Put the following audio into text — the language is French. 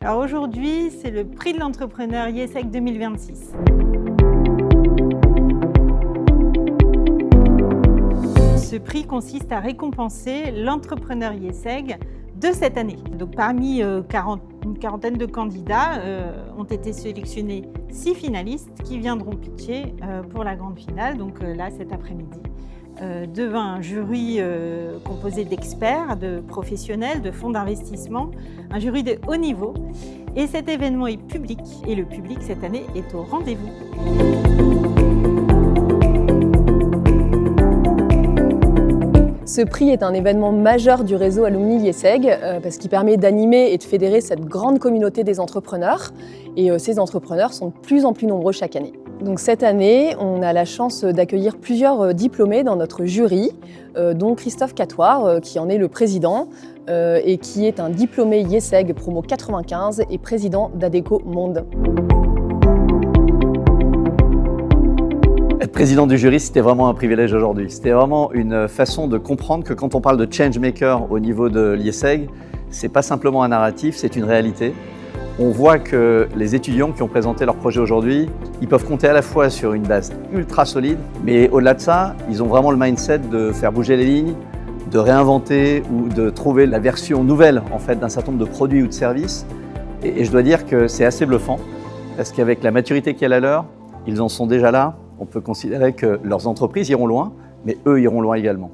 Alors aujourd'hui, c'est le prix de l'entrepreneur IESEG 2026. Ce prix consiste à récompenser l'entrepreneur IESEG de cette année. Donc parmi une quarantaine de candidats ont été sélectionnés 6 finalistes qui viendront pitcher pour la grande finale, donc là cet après-midi, devant un jury composé d'experts, de professionnels, de fonds d'investissement, un jury de haut niveau. Et cet événement est public et le public cette année est au rendez-vous. Ce prix est un événement majeur du réseau Alumni IESEG parce qu'il permet d'animer et de fédérer cette grande communauté des entrepreneurs. Et ces entrepreneurs sont de plus en plus nombreux chaque année. Donc cette année, on a la chance d'accueillir plusieurs diplômés dans notre jury, dont Christophe Catoire, qui en est le président et qui est un diplômé IESEG promo 95 et président d'Adecco Monde. Être président du jury, c'était vraiment un privilège aujourd'hui. C'était vraiment une façon de comprendre que quand on parle de changemaker au niveau de l'IESEG, c'est pas simplement un narratif, c'est une réalité. On voit que les étudiants qui ont présenté leur projet aujourd'hui, ils peuvent compter à la fois sur une base ultra solide, mais au-delà de ça, ils ont vraiment le mindset de faire bouger les lignes, de réinventer ou de trouver la version nouvelle en fait, d'un certain nombre de produits ou de services. Et je dois dire que c'est assez bluffant, parce qu'avec la maturité qui est la leur, ils en sont déjà là. On peut considérer que leurs entreprises iront loin, mais eux iront loin également.